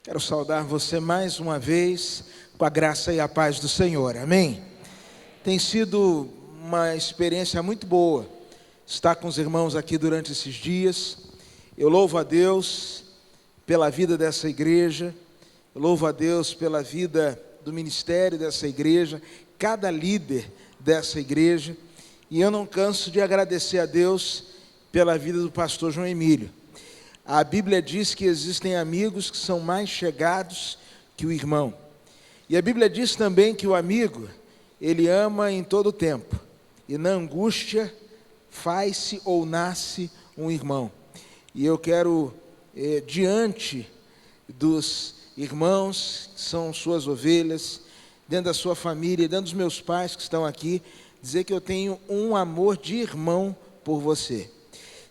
Quero saudar você mais uma vez com a graça e a paz do Senhor, amém? Tem sido uma experiência muito boa estar com os irmãos aqui durante esses dias. Eu louvo a Deus pela vida dessa igreja, eu louvo a Deus pela vida do ministério dessa igreja, cada líder dessa igreja, e eu não canso de agradecer a Deus pela vida do pastor João Emílio. A Bíblia diz que existem amigos que são mais chegados que o irmão. E a Bíblia diz também que o amigo, ele ama em todo o tempo. E na angústia faz-se ou nasce um irmão. E eu quero, diante dos irmãos que são suas ovelhas, dentro da sua família, dentro dos meus pais que estão aqui, dizer que eu tenho um amor de irmão por você.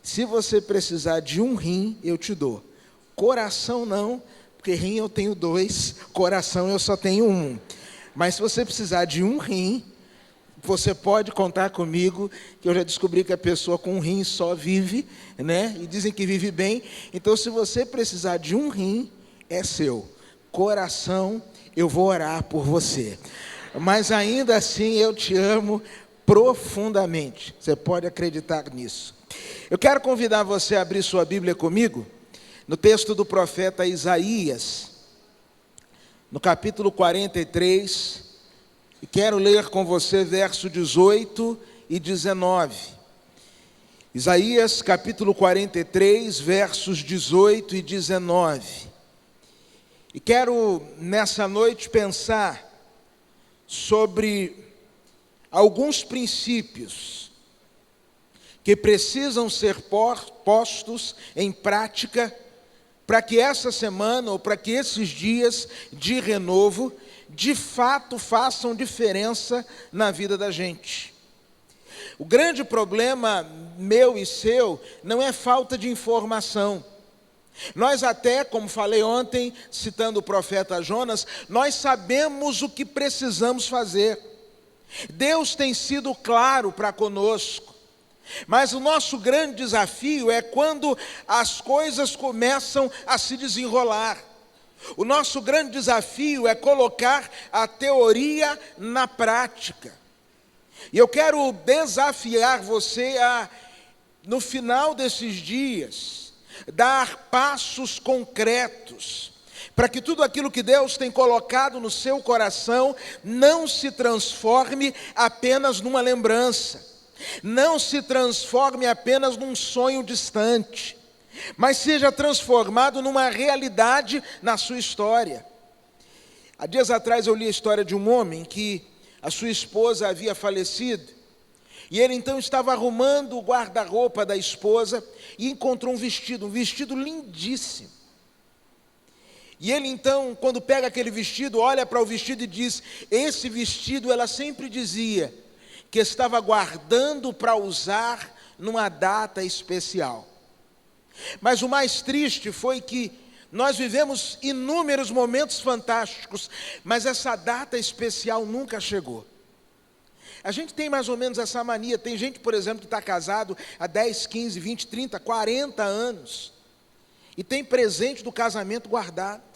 Se você precisar de um rim, eu te dou. Coração não, porque rim eu tenho 2, coração eu só tenho 1. Mas se você precisar de um rim, você pode contar comigo, que eu já descobri que a pessoa com um rim só vive, né? E dizem que vive bem. Então, se você precisar de um rim, é seu. Coração, eu vou orar por você. Mas ainda assim, eu te amo profundamente. Você pode acreditar nisso. Eu quero convidar você a abrir sua Bíblia comigo, no texto do profeta Isaías, no capítulo 43, e quero ler com você verso 18 e 19. Isaías capítulo 43, versos 18 e 19. E quero nessa noite pensar sobre alguns princípios que precisam ser postos em prática para que essa semana ou para que esses dias de renovo de fato façam diferença na vida da gente. O grande problema meu e seu não é falta de informação. Nós até, como falei ontem, citando o profeta Jonas, nós sabemos o que precisamos fazer. Deus tem sido claro para conosco. Mas o nosso grande desafio é quando as coisas começam a se desenrolar. O nosso grande desafio é colocar a teoria na prática. E eu quero desafiar você a, no final desses dias, dar passos concretos, para que tudo aquilo que Deus tem colocado no seu coração não se transforme apenas numa lembrança. Não se transforme apenas num sonho distante, mas seja transformado numa realidade na sua história. Há dias atrás eu li a história de um homem que a sua esposa havia falecido, e ele então estava arrumando o guarda-roupa da esposa e encontrou um vestido lindíssimo. E ele então, quando pega aquele vestido, olha para o vestido e diz: esse vestido, ela sempre dizia que estava guardando para usar numa data especial. Mas o mais triste foi que nós vivemos inúmeros momentos fantásticos, mas essa data especial nunca chegou. A gente tem mais ou menos essa mania. Tem gente, por exemplo, que está casado há 10, 15, 20, 30, 40 anos e tem presente do casamento guardado.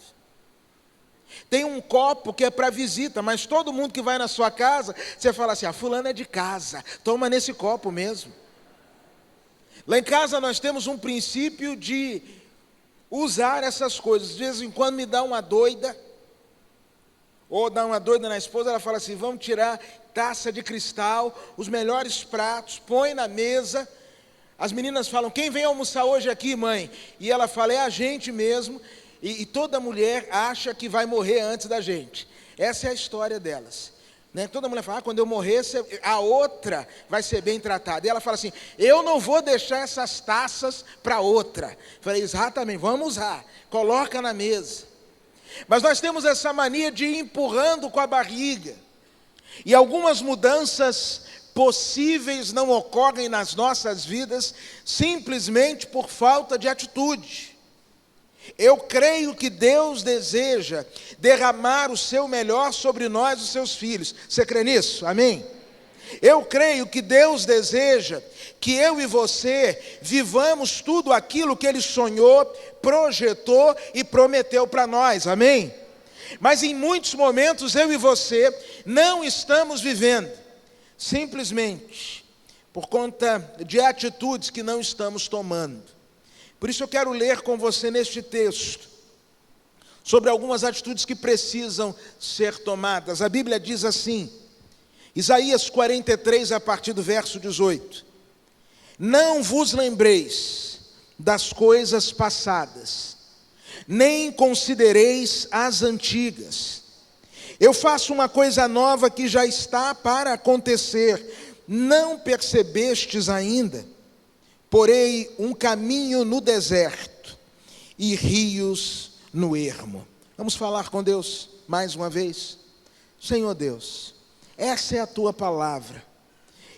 Tem um copo que é para visita, mas todo mundo que vai na sua casa, você fala assim: fulano é de casa, toma nesse copo mesmo. Lá em casa nós temos um princípio de usar essas coisas. De vez em quando me dá uma doida, ou dá uma doida na esposa, ela fala assim: vamos tirar taça de cristal, os melhores pratos, põe na mesa. As meninas falam: quem vem almoçar hoje aqui, mãe? E ela fala: é a gente mesmo. E toda mulher acha que vai morrer antes da gente. Essa é a história delas, né? Toda mulher fala: quando eu morrer, a outra vai ser bem tratada. E ela fala assim: eu não vou deixar essas taças para outra. Eu falei: exatamente, vamos usar, coloca na mesa. Mas nós temos essa mania de ir empurrando com a barriga. E algumas mudanças possíveis não ocorrem nas nossas vidas simplesmente por falta de atitude. Eu creio que Deus deseja derramar o seu melhor sobre nós, os seus filhos. Você crê nisso? Amém? Eu creio que Deus deseja que eu e você vivamos tudo aquilo que Ele sonhou, projetou e prometeu para nós, amém? Mas em muitos momentos eu e você não estamos vivendo, simplesmente por conta de atitudes que não estamos tomando. Por isso eu quero ler com você neste texto sobre algumas atitudes que precisam ser tomadas. A Bíblia diz assim, Isaías 43, a partir do verso 18: Não vos lembreis das coisas passadas, nem considereis as antigas. Eu faço uma coisa nova que já está para acontecer, não percebestes ainda? Porei um caminho no deserto e rios no ermo. Vamos falar com Deus mais uma vez. Senhor Deus, essa é a tua palavra,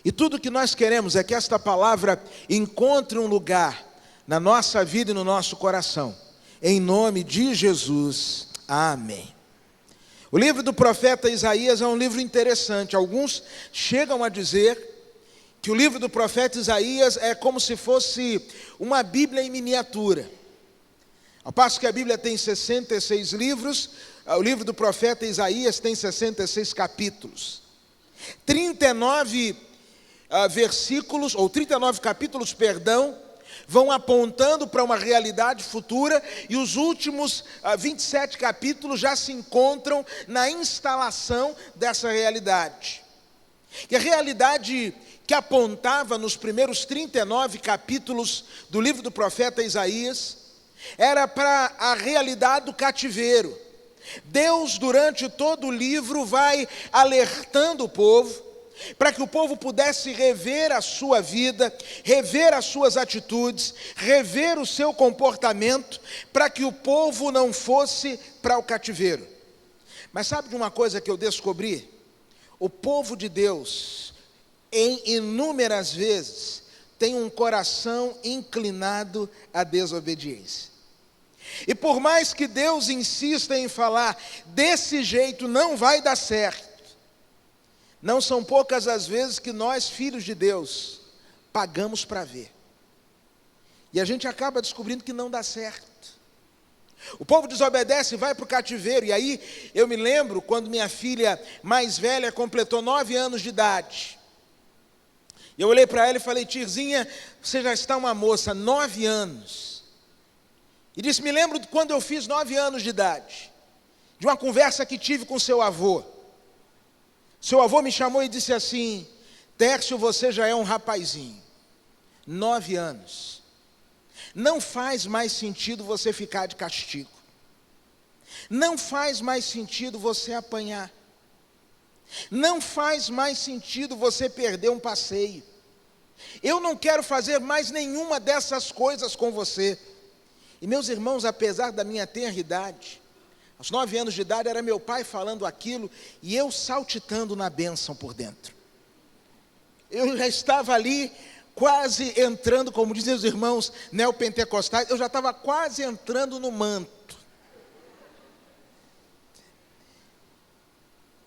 e tudo que nós queremos é que esta palavra encontre um lugar na nossa vida e no nosso coração, em nome de Jesus, amém. O livro do profeta Isaías é um livro interessante. Alguns chegam a dizer que o livro do profeta Isaías é como se fosse uma Bíblia em miniatura. Ao passo que a Bíblia tem 66 livros, o livro do profeta Isaías tem 66 capítulos. 39 versículos, ou 39 capítulos, vão apontando para uma realidade futura, e os últimos 27 capítulos já se encontram na instalação dessa realidade. Que a realidade que apontava nos primeiros 39 capítulos do livro do profeta Isaías era para a realidade do cativeiro. Deus, durante todo o livro, vai alertando o povo, para que o povo pudesse rever a sua vida, rever as suas atitudes, rever o seu comportamento, para que o povo não fosse para o cativeiro. Mas sabe de uma coisa que eu descobri? O povo de Deus, em inúmeras vezes, tem um coração inclinado à desobediência. E por mais que Deus insista em falar, desse jeito não vai dar certo, não são poucas as vezes que nós, filhos de Deus, pagamos para ver. E a gente acaba descobrindo que não dá certo. O povo desobedece e vai para o cativeiro. E aí eu me lembro quando minha filha mais velha completou 9 anos de idade. Eu olhei para ela e falei: Tirzinha, você já está uma moça, 9 anos. E disse: me lembro de quando eu fiz 9 anos de idade, de uma conversa que tive com seu avô. Seu avô me chamou e disse assim: Tércio, você já é um rapazinho, 9 anos. Não faz mais sentido você ficar de castigo. Não faz mais sentido você apanhar. Não faz mais sentido você perder um passeio. Eu não quero fazer mais nenhuma dessas coisas com você. E meus irmãos, apesar da minha tenra idade, aos 9 anos de idade era meu pai falando aquilo e eu saltitando na bênção por dentro. Eu já estava ali quase entrando, como dizem os irmãos neopentecostais, eu já estava quase entrando no manto.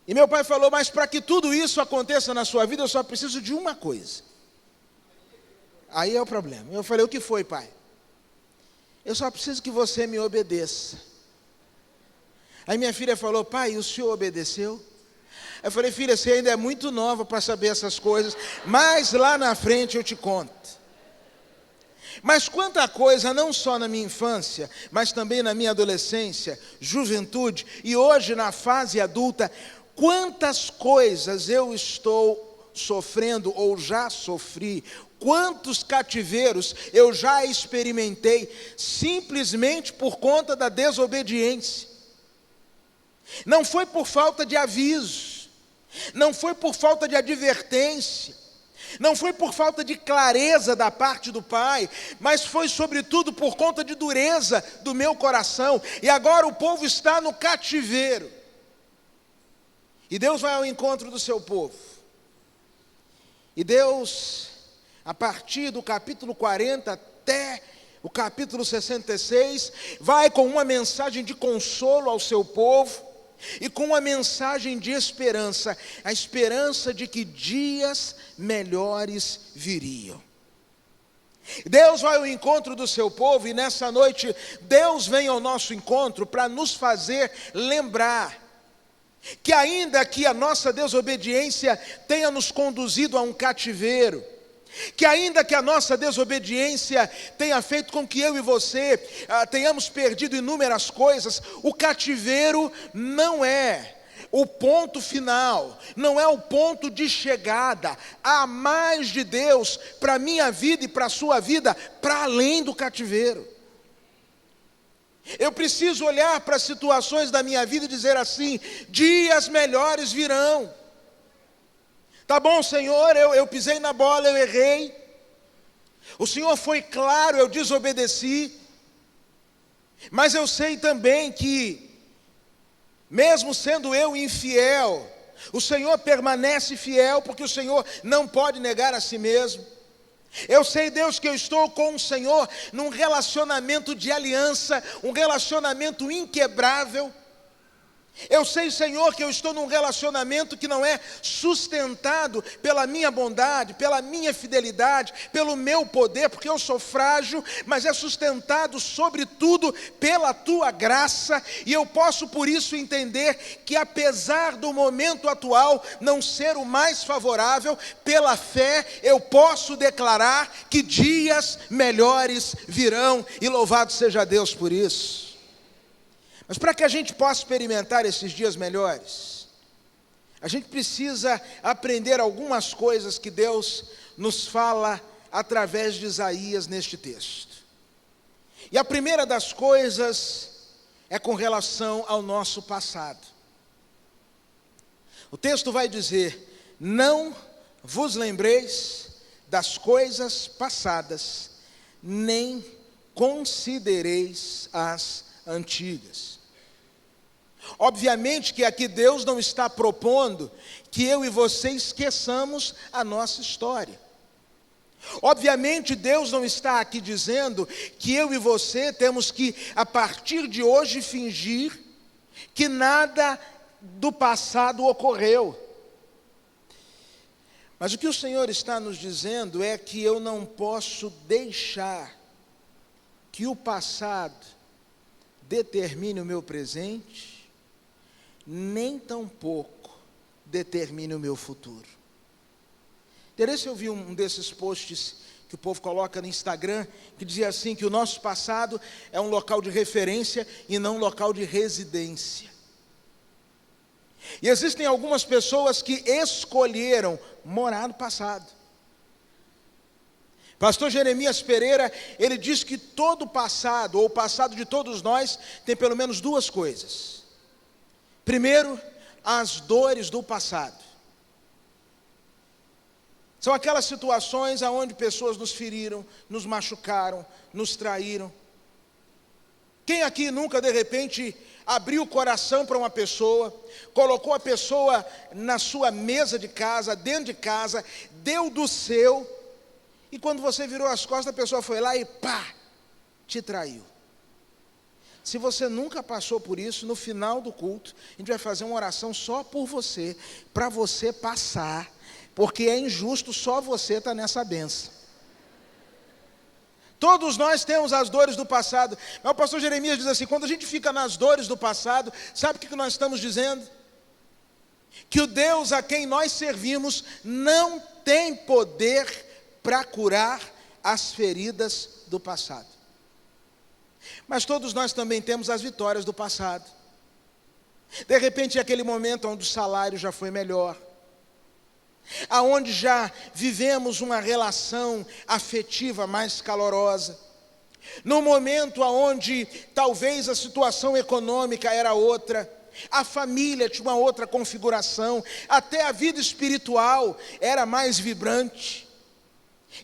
E meu pai falou: mas para que tudo isso aconteça na sua vida, eu só preciso de uma coisa. Aí é o problema. Eu falei: o que foi, pai? Eu só preciso que você me obedeça. Aí minha filha falou: pai, o senhor obedeceu? Eu falei: filha, você ainda é muito nova para saber essas coisas, mas lá na frente eu te conto. Mas quanta coisa, não só na minha infância, mas também na minha adolescência, juventude e hoje na fase adulta, quantas coisas eu estou sofrendo ou já sofri, quantos cativeiros eu já experimentei, simplesmente por conta da desobediência. Não foi por falta de aviso, não foi por falta de advertência, não foi por falta de clareza da parte do pai, mas foi sobretudo por conta de dureza do meu coração. E agora o povo está no cativeiro, e Deus vai ao encontro do seu povo. E Deus, a partir do capítulo 40 até o capítulo 66, vai com uma mensagem de consolo ao seu povo, e com uma mensagem de esperança, a esperança de que dias melhores viriam. Deus vai ao encontro do seu povo, e nessa noite Deus vem ao nosso encontro para nos fazer lembrar que ainda que a nossa desobediência tenha nos conduzido a um cativeiro, que ainda que a nossa desobediência tenha feito com que eu e você tenhamos perdido inúmeras coisas, o cativeiro não é o ponto final, não é o ponto de chegada. Há mais de Deus para a minha vida e para a sua vida, para além do cativeiro. Eu preciso olhar para as situações da minha vida e dizer assim: dias melhores virão. Tá bom, Senhor, eu pisei na bola, eu errei. O Senhor foi claro, eu desobedeci. Mas eu sei também que, mesmo sendo eu infiel, o Senhor permanece fiel, porque o Senhor não pode negar a si mesmo. Eu sei, Deus, que eu estou com o Senhor num relacionamento de aliança, um relacionamento inquebrável. Eu sei, Senhor, que eu estou num relacionamento que não é sustentado pela minha bondade, pela minha fidelidade, pelo meu poder, porque eu sou frágil, mas é sustentado sobretudo pela Tua graça, e eu posso por isso entender que, apesar do momento atual não ser o mais favorável, pela fé eu posso declarar que dias melhores virão, e louvado seja Deus por isso. Mas para que a gente possa experimentar esses dias melhores, a gente precisa aprender algumas coisas que Deus nos fala através de Isaías neste texto. E a primeira das coisas é com relação ao nosso passado. O texto vai dizer: não vos lembreis das coisas passadas, nem considereis as antigas. Obviamente que aqui Deus não está propondo que eu e você esqueçamos a nossa história. Obviamente Deus não está aqui dizendo que eu e você temos que, a partir de hoje, fingir que nada do passado ocorreu. Mas o que o Senhor está nos dizendo é que eu não posso deixar que o passado determine o meu presente, nem tampouco determine o meu futuro. Interesse, eu vi um desses posts que o povo coloca no Instagram, que dizia assim, que o nosso passado é um local de referência e não um local de residência. E existem algumas pessoas que escolheram morar no passado. Pastor Jeremias Pereira, ele diz que todo o passado, ou o passado de todos nós, tem pelo menos duas coisas. Primeiro, as dores do passado. São aquelas situações onde pessoas nos feriram, nos machucaram, nos traíram. Quem aqui nunca, de repente, abriu o coração para uma pessoa, colocou a pessoa na sua mesa de casa, dentro de casa, deu do seu, e quando você virou as costas, a pessoa foi lá e pá, te traiu. Se você nunca passou por isso, no final do culto, a gente vai fazer uma oração só por você, para você passar, porque é injusto só você estar nessa bênção. Todos nós temos as dores do passado, mas o pastor Jeremias diz assim, quando a gente fica nas dores do passado, sabe o que nós estamos dizendo? Que o Deus a quem nós servimos não tem poder para curar as feridas do passado. Mas todos nós também temos as vitórias do passado. De repente é aquele momento onde o salário já foi melhor, aonde já vivemos uma relação afetiva mais calorosa, no momento onde talvez a situação econômica era outra, a família tinha uma outra configuração, até a vida espiritual era mais vibrante.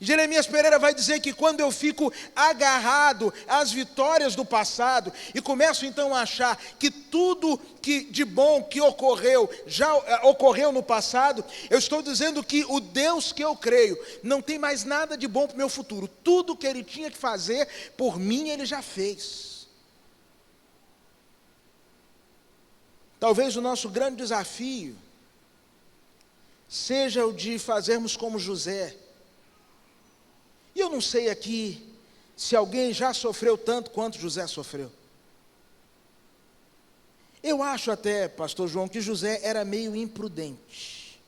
Jeremias Pereira vai dizer que quando eu fico agarrado às vitórias do passado e começo então a achar que tudo que de bom que ocorreu, já ocorreu no passado, eu estou dizendo que o Deus que eu creio não tem mais nada de bom para o meu futuro. Tudo que Ele tinha que fazer por mim, Ele já fez. Talvez o nosso grande desafio seja o de fazermos como José. E eu não sei aqui se alguém já sofreu tanto quanto José sofreu. Eu acho até, pastor João, que José era meio imprudente.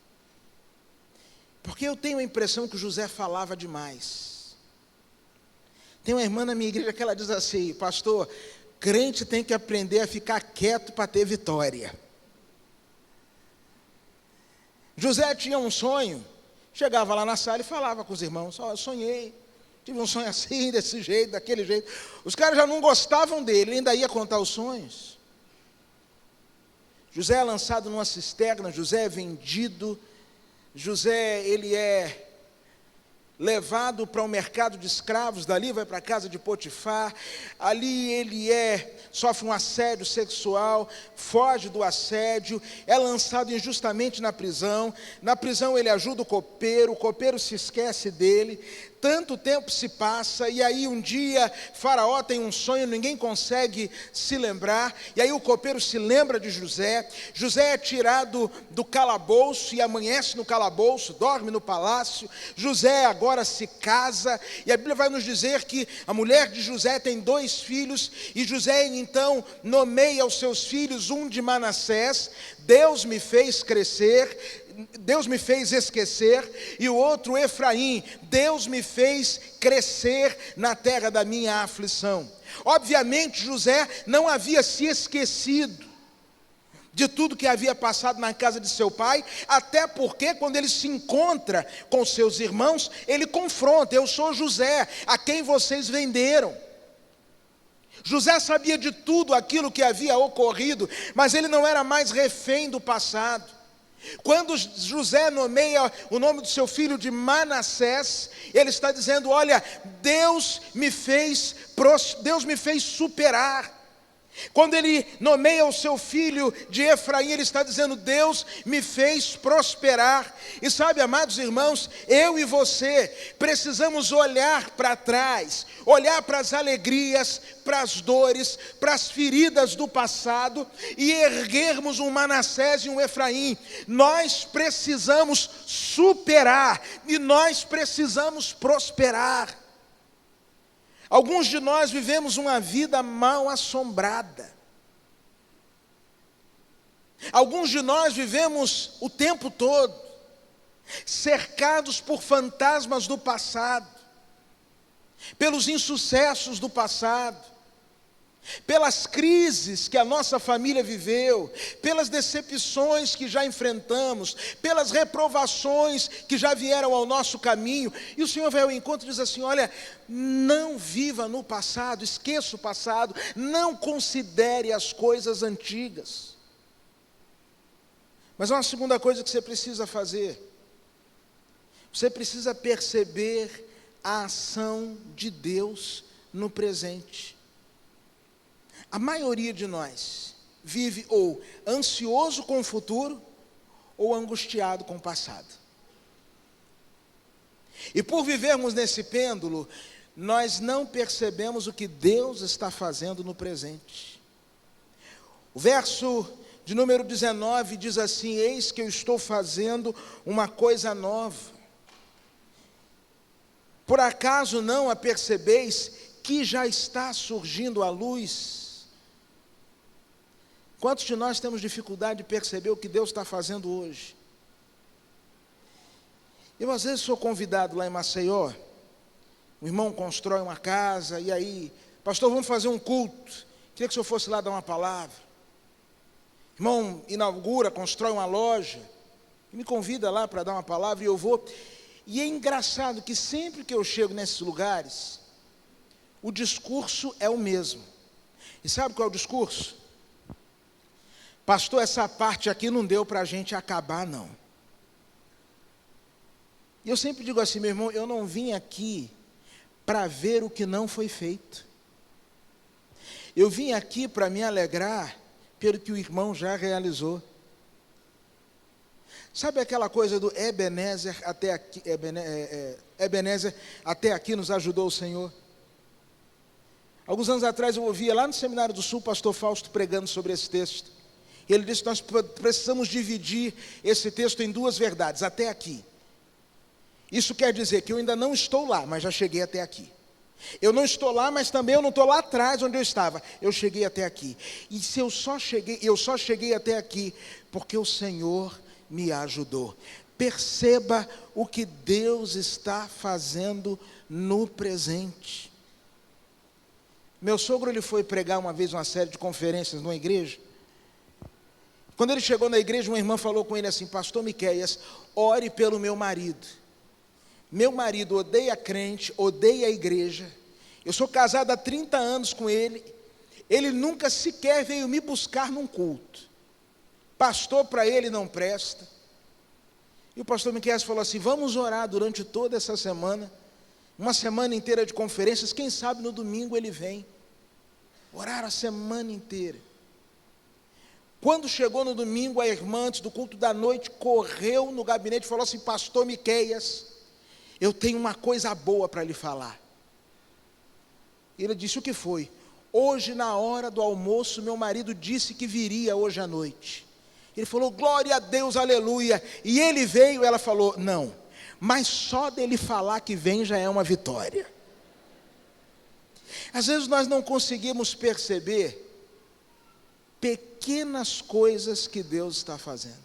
Porque eu tenho a impressão que José falava demais. Tem uma irmã na minha igreja que ela diz assim: pastor, crente tem que aprender a ficar quieto para ter vitória. José tinha um sonho, chegava lá na sala e falava com os irmãos: eu sonhei, tive um sonho assim, desse jeito, daquele jeito. Os caras já não gostavam dele, ele ainda ia contar os sonhos. José é lançado numa cisterna, José é vendido, José, ele é levado para um mercado de escravos, dali vai para a casa de Potifar, ali ele sofre um assédio sexual, foge do assédio, é lançado injustamente na prisão ele ajuda o copeiro se esquece dele, tanto tempo se passa, e aí um dia Faraó tem um sonho, ninguém consegue se lembrar, e aí o copeiro se lembra de José é tirado do calabouço, e amanhece no calabouço, dorme no palácio. José agora se casa, e a Bíblia vai nos dizer que a mulher de José tem 2 filhos, e José então nomeia os seus filhos, um de Manassés, Deus me fez crescer, Deus me fez esquecer, e o outro Efraim, Deus me fez crescer na terra da minha aflição. Obviamente José não havia se esquecido de tudo que havia passado na casa de seu pai, até porque quando ele se encontra com seus irmãos, ele confronta: eu sou José, a quem vocês venderam. José sabia de tudo aquilo que havia ocorrido, mas ele não era mais refém do passado. Quando José nomeia o nome do seu filho de Manassés, ele está dizendo: olha, Deus me fez superar. Quando ele nomeia o seu filho de Efraim, ele está dizendo: Deus me fez prosperar. E sabe, amados irmãos, eu e você precisamos olhar para trás, olhar para as alegrias, para as dores, para as feridas do passado e erguermos um Manassés e um Efraim. Nós precisamos superar e nós precisamos prosperar. Alguns de nós vivemos uma vida mal assombrada. Alguns de nós vivemos o tempo todo cercados por fantasmas do passado, pelos insucessos do passado, pelas crises que a nossa família viveu, pelas decepções que já enfrentamos, pelas reprovações que já vieram ao nosso caminho. E o Senhor vai ao encontro e diz assim: olha, não viva no passado, esqueça o passado, não considere as coisas antigas. Mas há uma segunda coisa que você precisa fazer. Você precisa perceber a ação de Deus no presente. A maioria de nós vive ou ansioso com o futuro ou angustiado com o passado. E por vivermos nesse pêndulo, nós não percebemos o que Deus está fazendo no presente. O verso de número 19 diz assim: eis que eu estou fazendo uma coisa nova. Por acaso não a percebeis que já está surgindo a luz? Quantos de nós temos dificuldade de perceber o que Deus está fazendo hoje? Eu às vezes sou convidado lá em Maceió, o irmão constrói uma casa, e aí: pastor, vamos fazer um culto, queria que o senhor fosse lá dar uma palavra. O irmão inaugura, constrói uma loja, e me convida lá para dar uma palavra, e eu vou. E é engraçado que sempre que eu chego nesses lugares, o discurso é o mesmo. E sabe qual é o discurso? Pastor, essa parte aqui não deu para a gente acabar, não. E eu sempre digo assim: meu irmão, eu não vim aqui para ver o que não foi feito. Eu vim aqui para me alegrar pelo que o irmão já realizou. Sabe aquela coisa do Ebenezer até aqui, Ebenezer até aqui nos ajudou o Senhor? Alguns anos atrás eu ouvia lá no Seminário do Sul o pastor Fausto pregando sobre esse texto. Ele disse que nós precisamos dividir esse texto em duas verdades, até aqui. Isso quer dizer que eu ainda não estou lá, mas já cheguei até aqui. Eu não estou lá, mas também eu não estou lá atrás onde eu estava. Eu cheguei até aqui. E se eu só cheguei até aqui porque o Senhor me ajudou. Perceba o que Deus está fazendo no presente. Meu sogro, ele foi pregar uma vez uma série de conferências numa igreja. Quando ele chegou na igreja, uma irmã falou com ele assim: pastor Miqueias, ore pelo meu marido. Meu marido odeia crente, odeia a igreja. Eu sou casado há 30 anos com ele. Ele nunca sequer veio me buscar num culto. Pastor para ele não presta. E o pastor Miqueias falou assim: vamos orar durante toda essa semana. Uma semana inteira de conferências. Quem sabe no domingo ele vem. Orar a semana inteira. Quando chegou no domingo, a irmã, antes do culto da noite, correu no gabinete e falou assim: pastor Miqueias, eu tenho uma coisa boa para lhe falar. Ele disse: o que foi? Hoje, na hora do almoço, meu marido disse que viria hoje à noite. Ele falou: glória a Deus, aleluia. E ele veio. Ela falou: não, mas só dele falar que vem já é uma vitória. Às vezes nós não conseguimos perceber pequenas coisas que Deus está fazendo.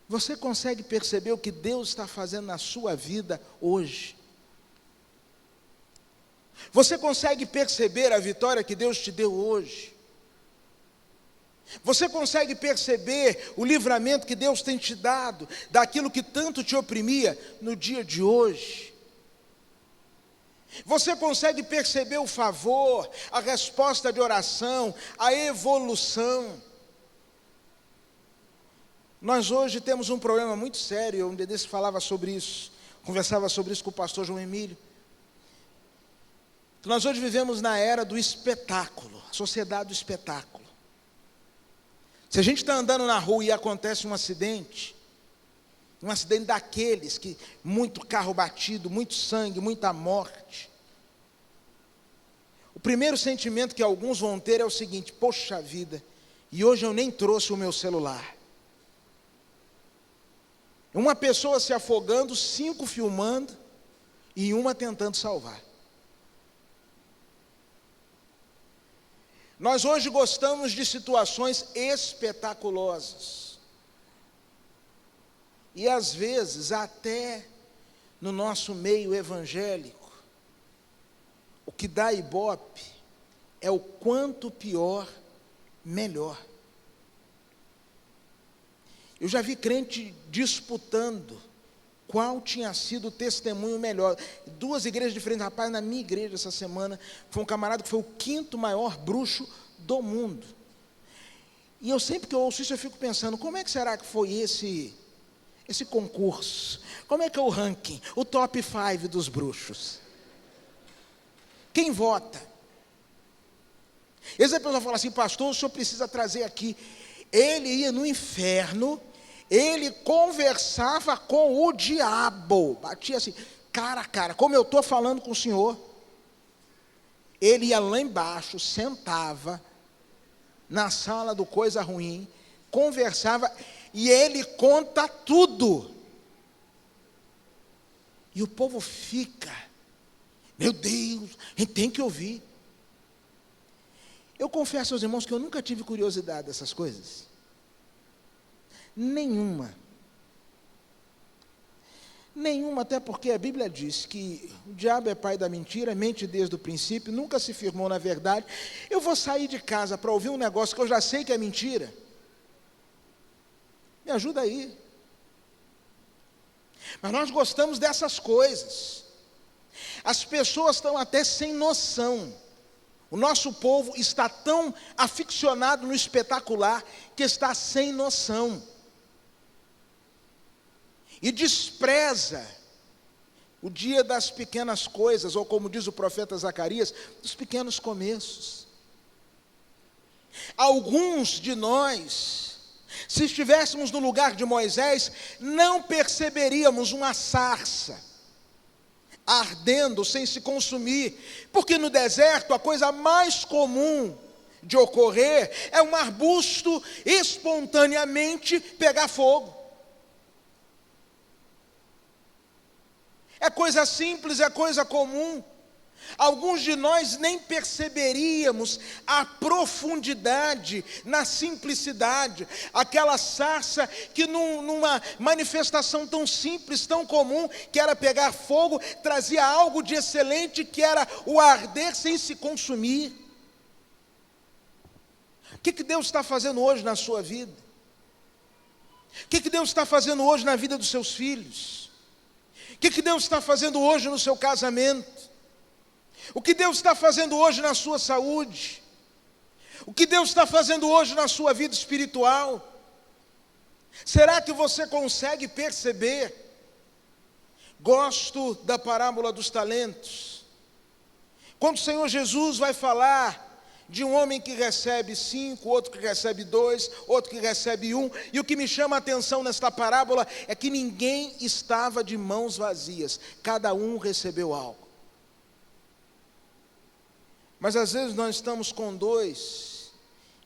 Você consegue perceber o que Deus está fazendo na sua vida hoje? Você consegue perceber a vitória que Deus te deu hoje? Você consegue perceber o livramento que Deus tem te dado daquilo que tanto te oprimia no dia de hoje? Você consegue perceber o favor, a resposta de oração, a evolução? Nós hoje temos um problema muito sério. Eu um dia desse falava sobre isso, conversava sobre isso com o pastor João Emílio. Nós hoje vivemos na era do espetáculo, a sociedade do espetáculo. Se a gente está andando na rua e acontece um acidente daqueles que, muito carro batido, muito sangue, muita morte, o primeiro sentimento que alguns vão ter é o seguinte: poxa vida, e hoje eu nem trouxe o meu celular. Uma pessoa se afogando, 5 filmando e uma tentando salvar. Nós hoje gostamos de situações espetaculosas. E às vezes, até no nosso meio evangélico, o que dá ibope é o quanto pior, melhor. Eu já vi crente disputando qual tinha sido o testemunho melhor. 2 igrejas diferentes. Rapaz, na minha igreja essa semana, foi um camarada que foi o 5º maior bruxo do mundo. E eu sempre que eu ouço isso, eu fico pensando: como é que será que foi esse concurso? Como é que é o ranking, o top 5 dos bruxos? Quem vota? Essa pessoa fala assim: pastor, o senhor precisa trazer aqui. Ele ia no inferno, ele conversava com o diabo, batia assim, cara a cara, como eu estou falando com o senhor. Ele ia lá embaixo, sentava na sala do coisa ruim, conversava, e ele conta tudo. E o povo fica: meu Deus, a gente tem que ouvir. Eu confesso aos irmãos que eu nunca tive curiosidade dessas coisas. Nenhuma, até porque a Bíblia diz que o diabo é pai da mentira, mente desde o princípio, nunca se firmou na verdade. Eu vou sair de casa para ouvir um negócio que eu já sei que é mentira? Me ajuda aí. Mas nós gostamos dessas coisas. As pessoas estão até sem noção. O nosso povo está tão aficionado no espetacular que está sem noção. E despreza o dia das pequenas coisas, ou como diz o profeta Zacarias, dos pequenos começos. Alguns de nós, se estivéssemos no lugar de Moisés, não perceberíamos uma sarça ardendo sem se consumir, porque no deserto a coisa mais comum de ocorrer é um arbusto espontaneamente pegar fogo. É coisa simples, é coisa comum. Alguns de nós nem perceberíamos a profundidade na simplicidade. Aquela sarça que numa manifestação tão simples, tão comum, que era pegar fogo, trazia algo de excelente, que era o arder sem se consumir. O que Deus está fazendo hoje na sua vida? O que Deus está fazendo hoje na vida dos seus filhos? O que Deus está fazendo hoje no seu casamento? O que Deus está fazendo hoje na sua saúde? O que Deus está fazendo hoje na sua vida espiritual? Será que você consegue perceber? Gosto da parábola dos talentos. Quando o Senhor Jesus vai falar de um homem que recebe 5, outro que recebe 2, outro que recebe 1, e o que me chama a atenção nesta parábola é que ninguém estava de mãos vazias, cada um recebeu algo. Mas às vezes nós estamos com 2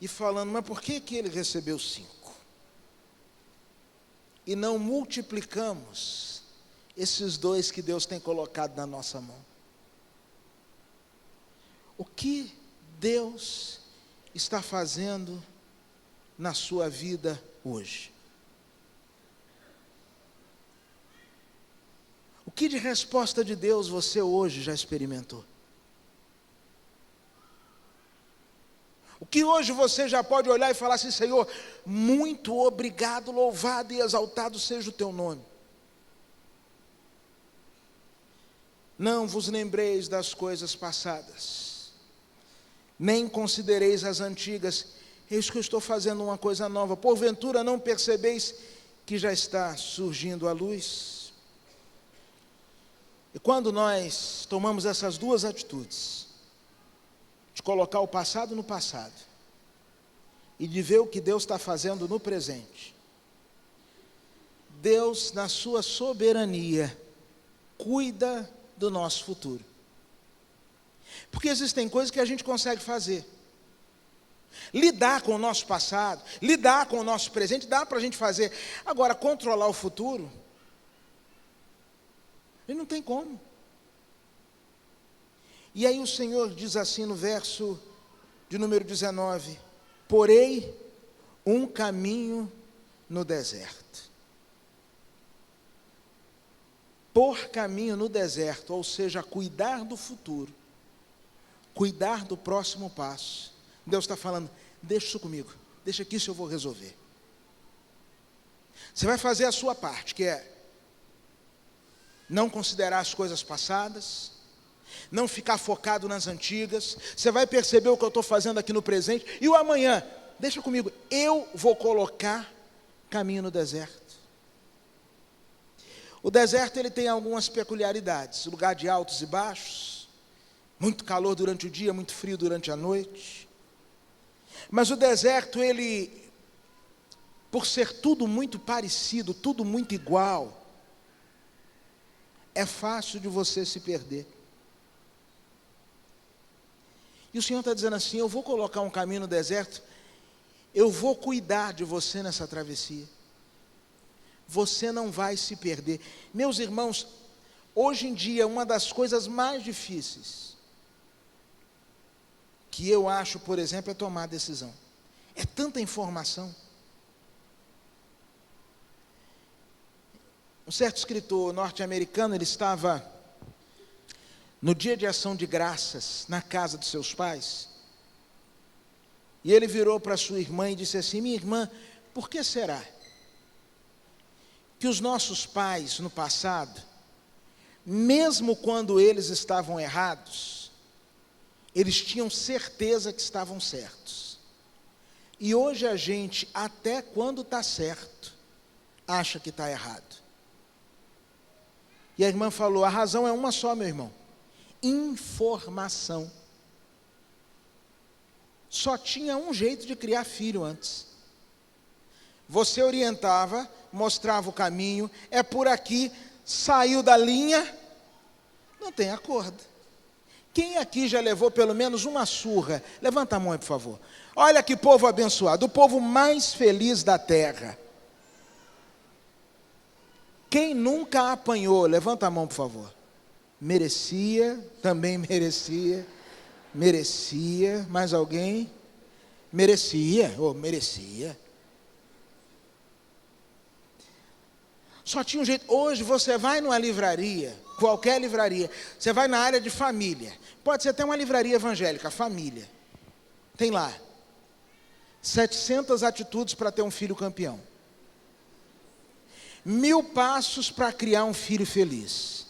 e falando, mas por que ele recebeu 5? E não multiplicamos esses 2 que Deus tem colocado na nossa mão. O que Deus está fazendo na sua vida hoje? O que de resposta de Deus você hoje já experimentou? O que hoje você já pode olhar e falar assim, Senhor, muito obrigado, louvado e exaltado seja o teu nome. Não vos lembreis das coisas passadas, nem considereis as antigas, eis que eu estou fazendo uma coisa nova, porventura não percebeis que já está surgindo a luz? E quando nós tomamos essas 2 atitudes, de colocar o passado no passado e de ver o que Deus está fazendo no presente, Deus, na sua soberania, cuida do nosso futuro. Porque existem coisas que a gente consegue fazer. Lidar com o nosso passado, lidar com o nosso presente, dá para a gente fazer. Agora, controlar o futuro, ele não tem como. E aí o Senhor diz assim no verso de número 19, porei um caminho no deserto. Por caminho no deserto, ou seja, cuidar do futuro, cuidar do próximo passo. Deus está falando, deixa isso comigo, deixa que isso eu vou resolver. Você vai fazer a sua parte, que é não considerar as coisas passadas, não ficar focado nas antigas. Você vai perceber o que eu estou fazendo aqui no presente. E o amanhã, deixa comigo, eu vou colocar caminho no deserto. O deserto ele tem algumas peculiaridades. Lugar de altos e baixos, muito calor durante o dia, muito frio durante a noite. Mas o deserto, ele, por ser tudo muito parecido, tudo muito igual, é fácil de você se perder. E o Senhor está dizendo assim, eu vou colocar um caminho no deserto, eu vou cuidar de você nessa travessia. Você não vai se perder. Meus irmãos, hoje em dia, uma das coisas mais difíceis que eu acho, por exemplo, é tomar decisão. É tanta informação. Um certo escritor norte-americano, ele estava no dia de ação de graças, na casa dos seus pais, e ele virou para sua irmã e disse assim, minha irmã, por que será que os nossos pais no passado, mesmo quando eles estavam errados, eles tinham certeza que estavam certos, e hoje a gente, até quando está certo, acha que está errado? E a irmã falou, a razão é uma só, meu irmão, informação. Só tinha um jeito de criar filho antes. Você orientava, mostrava o caminho, é por aqui, saiu da linha, não tem acordo. Quem aqui já levou pelo menos uma surra? Levanta a mão aí, por favor. Olha que povo abençoado, o povo mais feliz da terra. Quem nunca apanhou? Levanta a mão, por favor. Merecia, também merecia. Merecia. Mais alguém? Merecia, merecia. Só tinha um jeito. Hoje você vai numa livraria, qualquer livraria, você vai na área de família. Pode ser até uma livraria evangélica, família. Tem lá 700 atitudes para ter um filho campeão. 1000 passos para criar um filho feliz.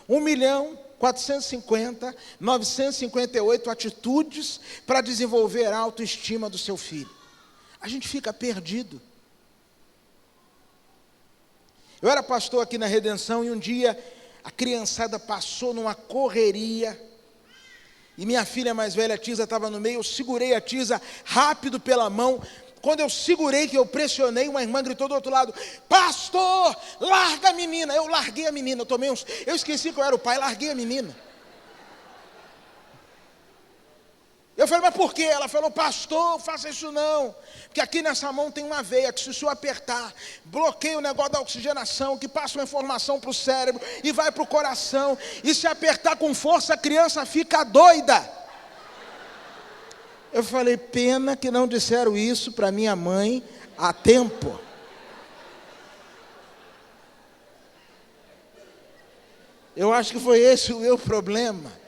1.450.958 atitudes para desenvolver a autoestima do seu filho. A gente fica perdido. Eu era pastor aqui na Redenção e um dia a criançada passou numa correria e minha filha mais velha, a Tisa, estava no meio. Eu segurei a Tisa rápido pela mão. Quando eu segurei, que eu pressionei, uma irmã gritou do outro lado: pastor, larga a menina. Eu larguei a menina, eu esqueci que eu era o pai, larguei a menina. Eu falei: mas por quê? Ela falou: pastor, faça isso não, porque aqui nessa mão tem uma veia que se o senhor apertar, bloqueia o negócio da oxigenação, que passa uma informação para o cérebro e vai para o coração, e se apertar com força a criança fica doida. Eu falei: pena que não disseram isso para minha mãe a tempo. Eu acho que foi esse o meu problema.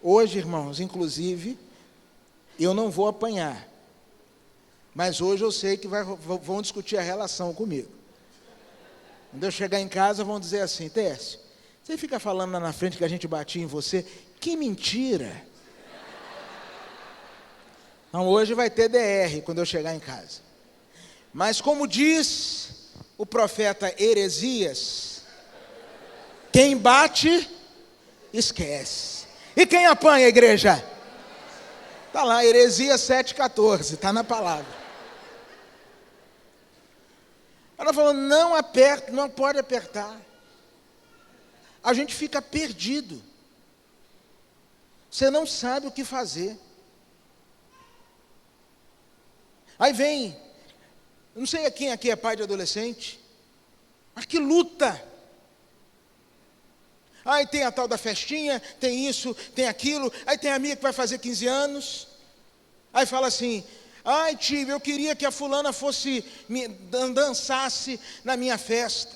Hoje, irmãos, inclusive, eu não vou apanhar. Mas hoje eu sei que vão discutir a relação comigo. Quando eu chegar em casa, vão dizer assim: Técio, você fica falando lá na frente que a gente batia em você. Que mentira! Então hoje vai ter DR quando eu chegar em casa. Mas como diz o profeta Heresias, quem bate, esquece. E quem apanha, igreja? Está lá, Heresias 7,14, está na palavra. Ela falou: não aperta, não pode apertar. A gente fica perdido. Você não sabe o que fazer. Aí vem, não sei quem aqui é pai de adolescente, mas que luta. Aí tem a tal da festinha, tem isso, tem aquilo. Aí tem a amiga que vai fazer 15 anos. Aí fala assim: ai tio, eu queria que a fulana dançasse na minha festa.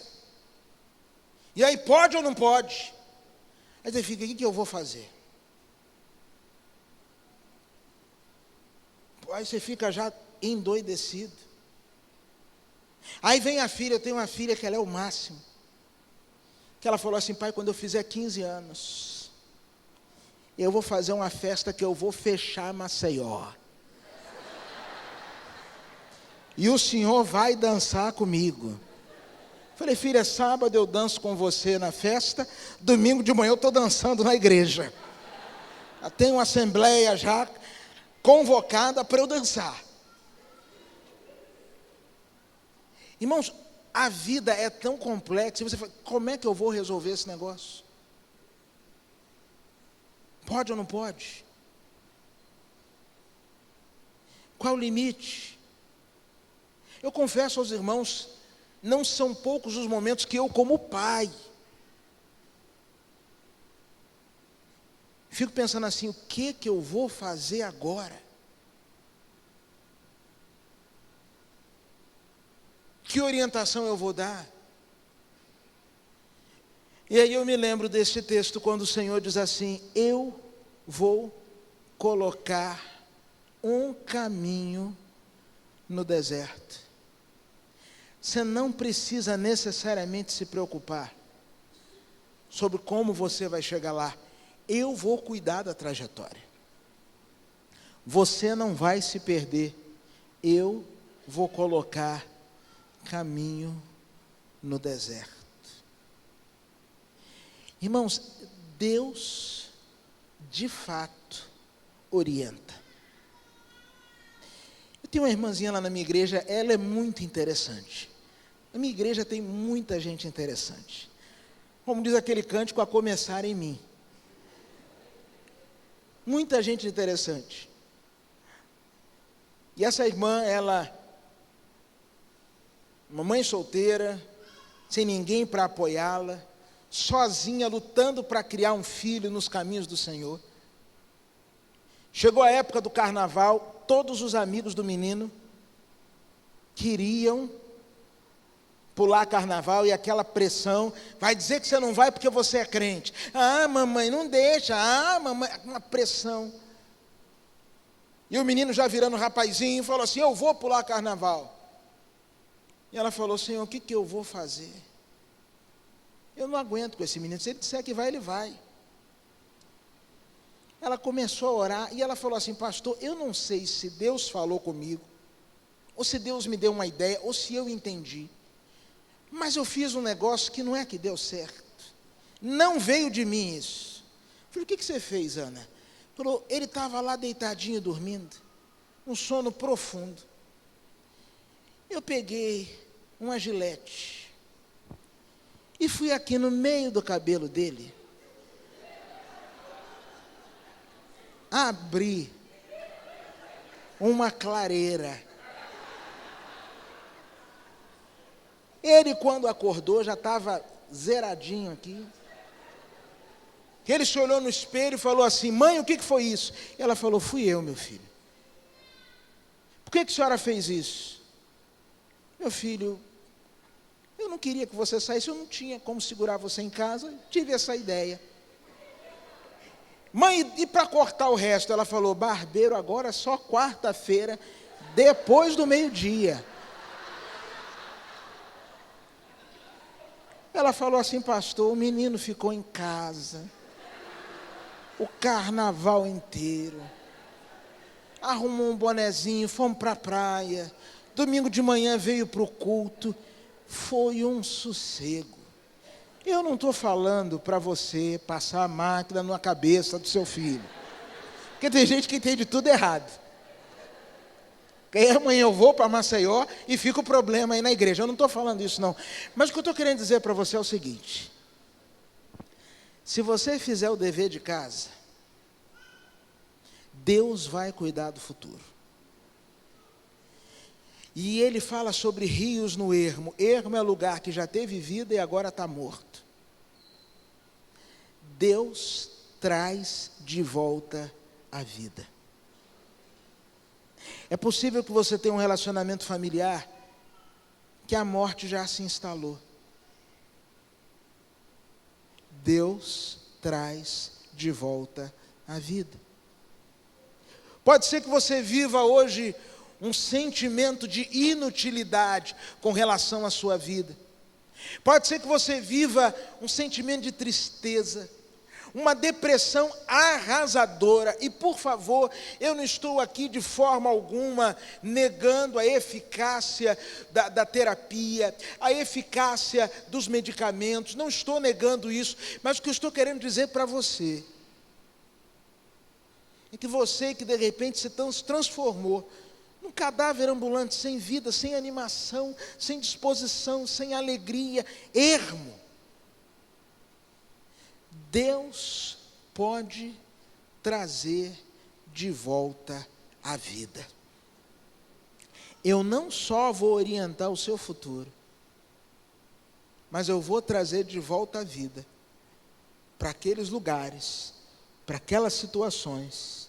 E aí pode ou não pode? Aí você fica: o que eu vou fazer? Aí você fica já endoidecido. Aí vem a filha, eu tenho uma filha que ela é o máximo. Que ela falou assim: pai, quando eu fizer 15 anos, eu vou fazer uma festa que eu vou fechar Maceió. E o senhor vai dançar comigo. Falei: filha, sábado eu danço com você na festa, domingo de manhã eu estou dançando na igreja. Tem uma assembleia já convocada para eu dançar. Irmãos, a vida é tão complexa, e você fala: como é que eu vou resolver esse negócio? Pode ou não pode? Qual o limite? Eu confesso aos irmãos, não são poucos os momentos que eu, como pai, fico pensando assim: o que eu vou fazer agora? Que orientação eu vou dar? E aí eu me lembro desse texto, quando o Senhor diz assim: eu vou colocar um caminho no deserto. Você não precisa necessariamente se preocupar sobre como você vai chegar lá. Eu vou cuidar da trajetória. Você não vai se perder. Eu vou colocar caminho no deserto. Irmãos, Deus de fato orienta. Eu tenho uma irmãzinha lá na minha igreja, ela é muito interessante. Na minha igreja tem muita gente interessante. como diz aquele cântico, a começar em mim. Muita gente interessante. E essa irmã, uma mãe solteira, sem ninguém para apoiá-la, sozinha, lutando para criar um filho nos caminhos do Senhor. Chegou a época do carnaval, todos os amigos do menino queriam pular carnaval, e aquela pressão, vai dizer que você não vai porque você é crente. Ah, mamãe, não deixa. Ah, mamãe, uma pressão. E o menino já virando rapazinho, falou assim, eu vou pular carnaval. E ela falou, Senhor, o que eu vou fazer? Eu não aguento com esse menino, se ele disser que vai, ele vai. Ela começou a orar, e ela falou assim, pastor, eu não sei se Deus falou comigo, ou se Deus me deu uma ideia, ou se eu entendi. Mas eu fiz um negócio que não é que deu certo. Não veio de mim isso. Eu falei, o que você fez, Ana? Falou, ele estava lá deitadinho, dormindo, um sono profundo. Eu peguei uma gilete e fui aqui no meio do cabelo dele, abri uma clareira. Ele, quando acordou, já estava zeradinho aqui. Ele se olhou no espelho e falou assim, mãe, o que foi isso? Ela falou, fui eu, meu filho. Por que a senhora fez isso? Meu filho, eu não queria que você saísse, eu não tinha como segurar você em casa, tive essa ideia. Mãe, e para cortar o resto? Ela falou, barbeiro agora só quarta-feira, depois do meio-dia. Ela falou assim, pastor, o menino ficou em casa, o carnaval inteiro, arrumou um bonezinho, fomos para a praia, domingo de manhã veio para o culto, foi um sossego. Eu não estou falando para você passar a máquina na cabeça do seu filho, porque tem gente que entende tudo errado. Aí amanhã eu vou para Maceió e fica o problema aí na igreja. Eu não estou falando isso não. Mas o que eu estou querendo dizer para você é o seguinte. Se você fizer o dever de casa, Deus vai cuidar do futuro. E ele fala sobre rios no ermo. Ermo é lugar que já teve vida e agora está morto. Deus traz de volta a vida. É possível que você tenha um relacionamento familiar que a morte já se instalou. Deus traz de volta a vida. Pode ser que você viva hoje um sentimento de inutilidade com relação à sua vida. Pode ser que você viva um sentimento de tristeza, uma depressão arrasadora. E por favor, eu não estou aqui de forma alguma negando a eficácia da terapia, a eficácia dos medicamentos, não estou negando isso, mas o que eu estou querendo dizer para você, é que você que de repente se transformou num cadáver ambulante, sem vida, sem animação, sem disposição, sem alegria, ermo, Deus pode trazer de volta a vida. Eu não só vou orientar o seu futuro, mas eu vou trazer de volta a vida para aqueles lugares, para aquelas situações,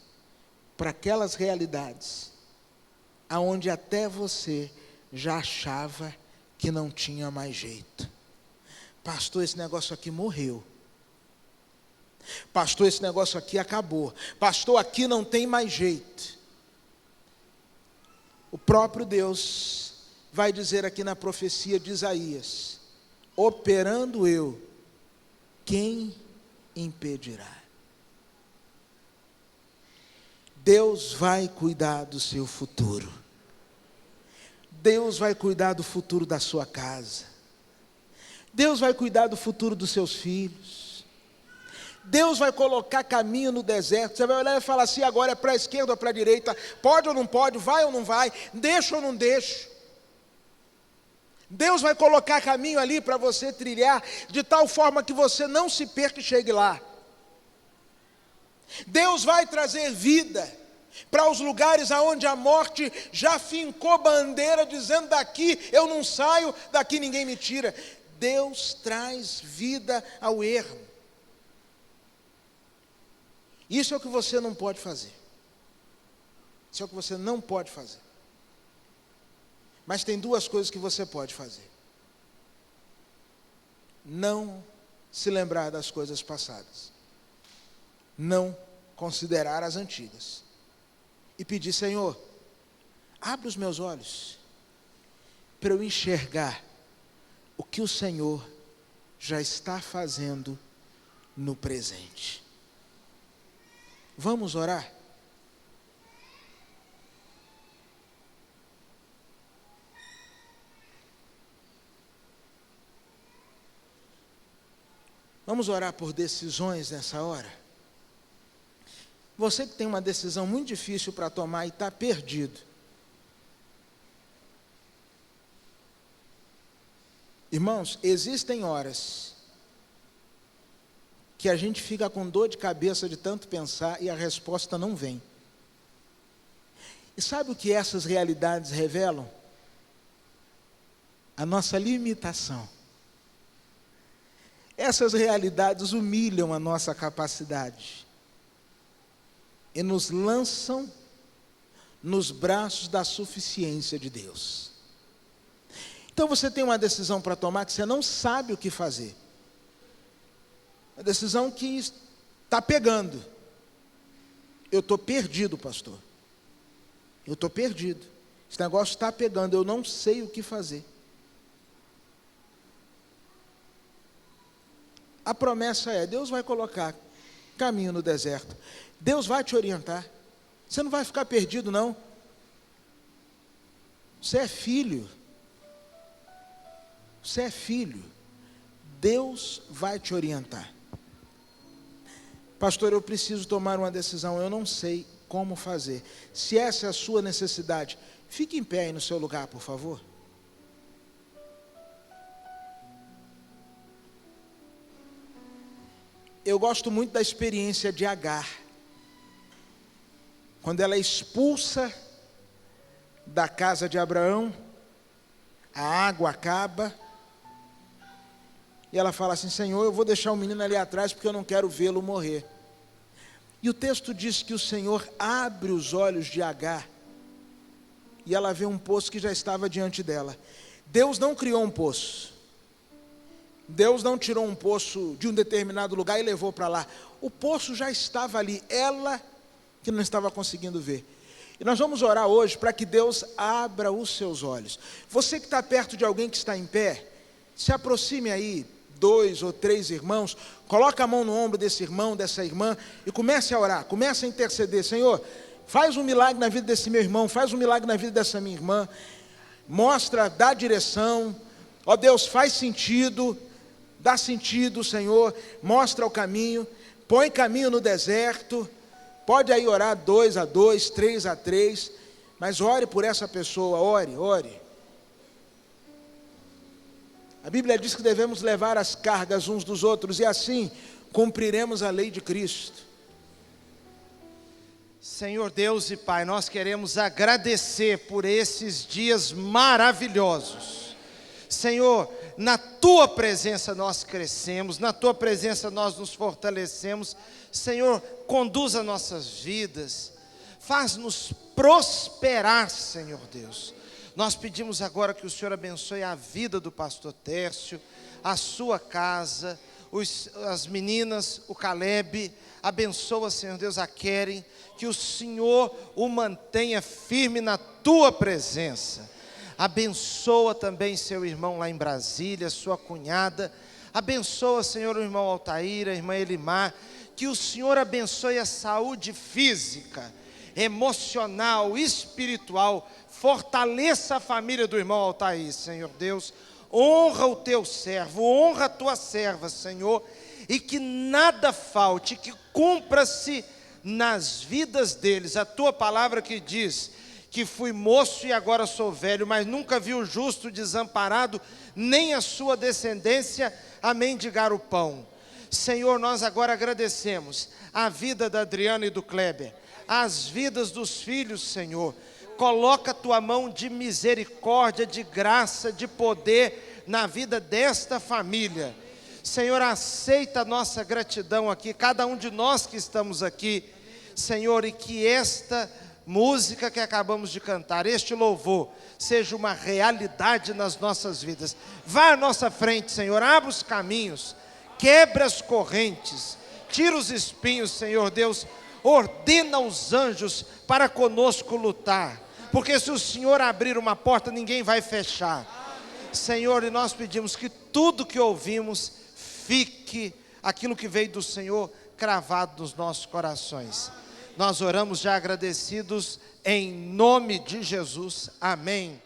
para aquelas realidades, aonde até você já achava que não tinha mais jeito. Pastor, esse negócio aqui morreu. Pastor, esse negócio aqui acabou. Pastor, aqui não tem mais jeito. O próprio Deus vai dizer aqui na profecia de Isaías: operando eu, quem impedirá? Deus vai cuidar do seu futuro. Deus vai cuidar do futuro da sua casa. Deus vai cuidar do futuro dos seus filhos. Deus vai colocar caminho no deserto. Você vai olhar e falar assim, agora é para a esquerda ou para a direita, pode ou não pode, vai ou não vai, deixa ou não deixa. Deus vai colocar caminho ali para você trilhar, de tal forma que você não se perca e chegue lá. Deus vai trazer vida para os lugares aonde a morte já fincou bandeira, dizendo: daqui eu não saio, daqui ninguém me tira. Deus traz vida ao ermo. Isso é o que você não pode fazer. Isso é o que você não pode fazer. Mas tem duas coisas que você pode fazer: não se lembrar das coisas passadas, não considerar as antigas, e pedir: Senhor, abre os meus olhos para eu enxergar o que o Senhor já está fazendo no presente. Vamos orar? Vamos orar por decisões nessa hora? Você que tem uma decisão muito difícil para tomar e está perdido. Irmãos, existem horas que a gente fica com dor de cabeça de tanto pensar e a resposta não vem. E sabe o que essas realidades revelam? A nossa limitação. Essas realidades humilham a nossa capacidade e nos lançam nos braços da suficiência de Deus. Então você tem uma decisão para tomar que você não sabe o que fazer. Uma decisão que está pegando. Eu estou perdido, pastor. Eu estou perdido. Esse negócio está pegando, eu não sei o que fazer. A promessa é: Deus vai colocar caminho no deserto. Deus vai te orientar. Você não vai ficar perdido, não. Você é filho. Você é filho. Deus vai te orientar. Pastor, eu preciso tomar uma decisão, eu não sei como fazer. Se essa é a sua necessidade, fique em pé aí no seu lugar, por favor. Eu gosto muito da experiência de Agar. Quando ela é expulsa da casa de Abraão, a água acaba, e ela fala assim: Senhor, eu vou deixar o menino ali atrás porque eu não quero vê-lo morrer. E o texto diz que o Senhor abre os olhos de Agar, e ela vê um poço que já estava diante dela. Deus não criou um poço. Deus não tirou um poço de um determinado lugar e levou para lá. O poço já estava ali, ela que não estava conseguindo ver. E nós vamos orar hoje para que Deus abra os seus olhos. Você que está perto de alguém que está em pé, se aproxime aí, 2 ou 3 irmãos, coloca a mão no ombro desse irmão, dessa irmã, e comece a orar, comece a interceder. Senhor, faz um milagre na vida desse meu irmão, faz um milagre na vida dessa minha irmã, mostra, dá direção, ó Deus, faz sentido, dá sentido, Senhor, mostra o caminho, põe caminho no deserto. Pode aí orar 2 a 2, 3 a 3, mas ore por essa pessoa, ore. A Bíblia diz que devemos levar as cargas uns dos outros, e assim cumpriremos a lei de Cristo. Senhor Deus e Pai, nós queremos agradecer por esses dias maravilhosos. Senhor, na Tua presença nós crescemos, na Tua presença nós nos fortalecemos. Senhor, conduza nossas vidas, faz-nos prosperar, Senhor Deus. Nós pedimos agora que o Senhor abençoe a vida do pastor Tércio, a sua casa, as meninas, o Caleb. Abençoa, Senhor Deus, a Keren, que o Senhor o mantenha firme na Tua presença. Abençoa também seu irmão lá em Brasília, sua cunhada. Abençoa, Senhor, o irmão Altair, a irmã Elimar. Que o Senhor abençoe a saúde física, emocional, espiritual. Fortaleça a família do irmão Altair, Senhor Deus. Honra o Teu servo, honra a Tua serva, Senhor. E que nada falte, que cumpra-se nas vidas deles a Tua palavra que diz que fui moço e agora sou velho, mas nunca vi o justo desamparado, nem a sua descendência a mendigar o pão. Senhor, nós agora agradecemos a vida da Adriana e do Kleber, as vidas dos filhos, Senhor. Coloca a tua mão de misericórdia, de graça, de poder na vida desta família. Senhor, aceita a nossa gratidão aqui, cada um de nós que estamos aqui, Senhor, e que esta música que acabamos de cantar, este louvor, seja uma realidade nas nossas vidas. Vá à nossa frente, Senhor, abra os caminhos, quebra as correntes, tira os espinhos, Senhor Deus, ordena os anjos para conosco lutar, porque se o Senhor abrir uma porta, ninguém vai fechar. Senhor, e nós pedimos que tudo que ouvimos fique, aquilo que veio do Senhor, cravado nos nossos corações. Nós oramos já agradecidos em nome de Jesus. Amém.